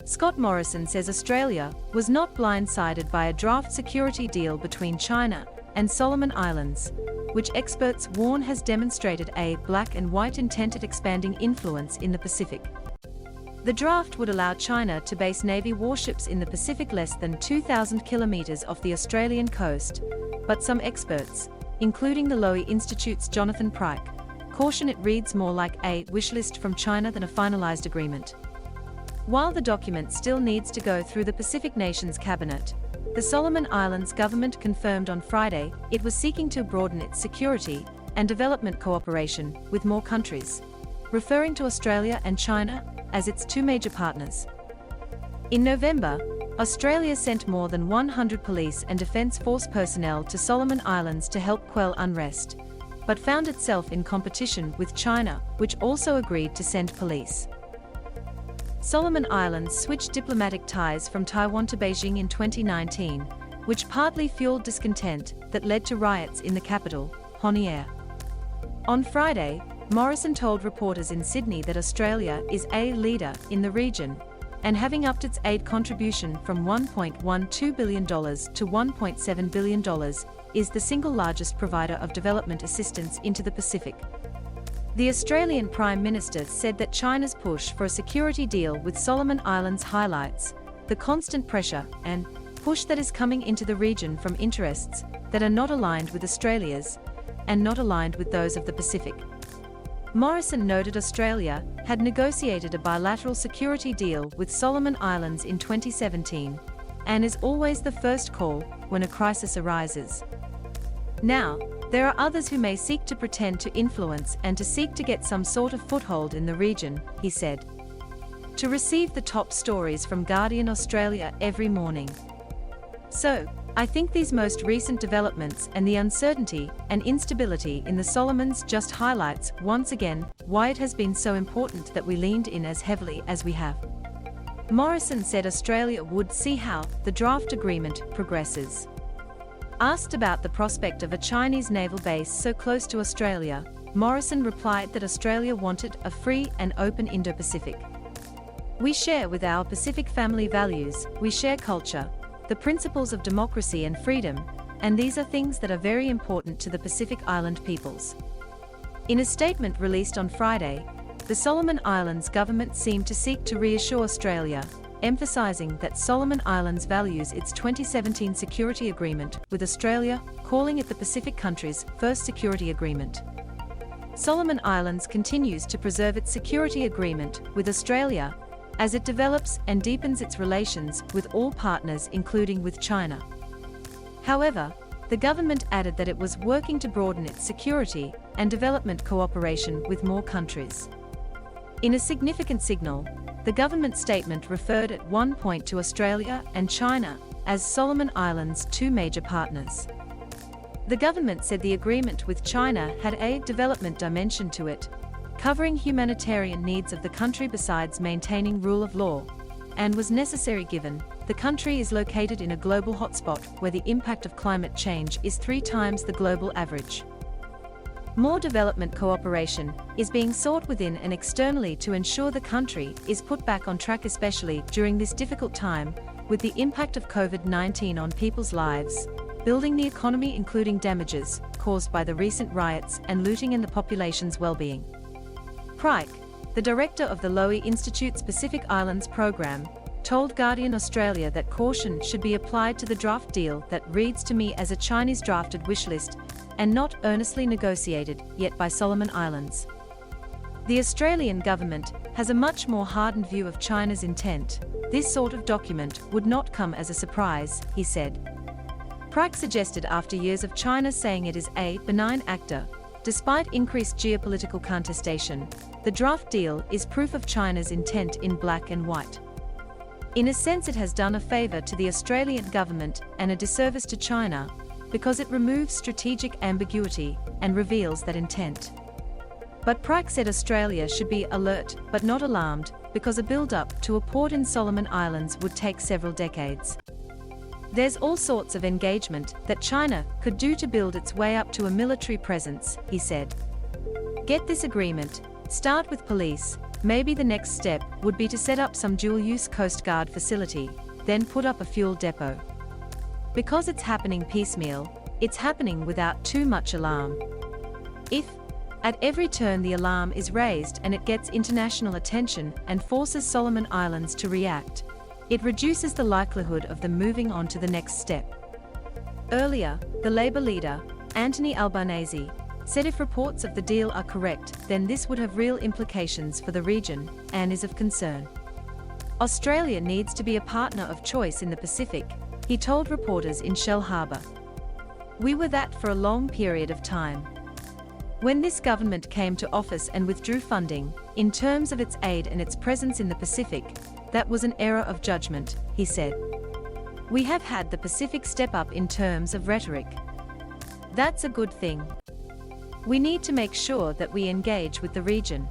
Scott Morrison says Australia was not blindsided by a draft security deal between China and Solomon Islands, which experts warn has demonstrated a black and white intent at expanding influence in the Pacific. The draft would allow China to base Navy warships in the Pacific less than 2,000 kilometers off the Australian coast, but some experts, including the Lowy Institute's Jonathan Pryke, caution it reads more like a wish list from China than a finalized agreement. While the document still needs to go through the Pacific Nations Cabinet, the Solomon Islands government confirmed on Friday it was seeking to broaden its security and development cooperation with more countries, referring to Australia and China as its two major partners. In November, Australia sent more than 100 police and defence force personnel to Solomon Islands to help quell unrest, but found itself in competition with China, which also agreed to send police. Solomon Islands switched diplomatic ties from Taiwan to Beijing in 2019, which partly fueled discontent that led to riots in the capital, Honiara. On Friday, Morrison told reporters in Sydney that Australia is a leader in the region, and having upped its aid contribution from $1.12 billion to $1.7 billion, is the single largest provider of development assistance into the Pacific. The Australian Prime Minister said that China's push for a security deal with Solomon Islands highlights the constant pressure and push that is coming into the region from interests that are not aligned with Australia's and not aligned with those of the Pacific. Morrison noted Australia had negotiated a bilateral security deal with Solomon Islands in 2017 and is always the first call when a crisis arises. Now, there are others who may seek to pretend to influence and to seek to get some sort of foothold in the region, he said. To receive the top stories from Guardian Australia every morning. So, I think these most recent developments and the uncertainty and instability in the Solomons just highlights once again why it has been so important that we leaned in as heavily as we have. Morrison said Australia would see how the draft agreement progresses. Asked about the prospect of a Chinese naval base so close to Australia, Morrison replied that Australia wanted a free and open Indo-Pacific. We share with our Pacific family values, we share culture, the principles of democracy and freedom, and these are things that are very important to the Pacific Island peoples. In a statement released on Friday, the Solomon Islands government seemed to seek to reassure Australia, emphasizing that Solomon Islands values its 2017 security agreement with Australia, calling it the Pacific countries' first security agreement. Solomon Islands continues to preserve its security agreement with Australia as it develops and deepens its relations with all partners, including with China. However, the government added that it was working to broaden its security and development cooperation with more countries. In a significant signal, the government statement referred at one point to Australia and China as Solomon Islands' two major partners. The government said the agreement with China had a development dimension to it, covering humanitarian needs of the country besides maintaining rule of law, and was necessary given the country is located in a global hotspot where the impact of climate change is 3 times the global average. More development cooperation is being sought within and externally to ensure the country is put back on track, especially during this difficult time, with the impact of COVID-19 on people's lives, building the economy, including damages caused by the recent riots and looting, and the population's well-being. Pryke, the director of the Lowy Institute's Pacific Islands program, told Guardian Australia that caution should be applied to the draft deal that reads to me as a Chinese drafted wish list and not earnestly negotiated yet by Solomon Islands. The Australian government has a much more hardened view of China's intent. This sort of document would not come as a surprise, he said. Pryke suggested after years of China saying it is a benign actor, despite increased geopolitical contestation, the draft deal is proof of China's intent in black and white. In a sense, it has done a favour to the Australian government and a disservice to China, because it removes strategic ambiguity and reveals that intent. But Pryke said Australia should be alert but not alarmed, because a build-up to a port in Solomon Islands would take several decades. There's all sorts of engagement that China could do to build its way up to a military presence, he said. Get this agreement, start with police, Maybe the next step would be to set up some dual-use Coast Guard facility, then put up a fuel depot. Because it's happening piecemeal, it's happening without too much alarm. If, at every turn the alarm is raised and it gets international attention and forces Solomon Islands to react, it reduces the likelihood of them moving on to the next step. Earlier, the Labour leader, Anthony Albanese, said if reports of the deal are correct, then this would have real implications for the region and is of concern. Australia needs to be a partner of choice in the Pacific, he told reporters in Shell Harbour. We were that for a long period of time. When this government came to office and withdrew funding, in terms of its aid and its presence in the Pacific, that was an error of judgment, he said. We have had the Pacific step up in terms of rhetoric. That's a good thing. We need to make sure that we engage with the region.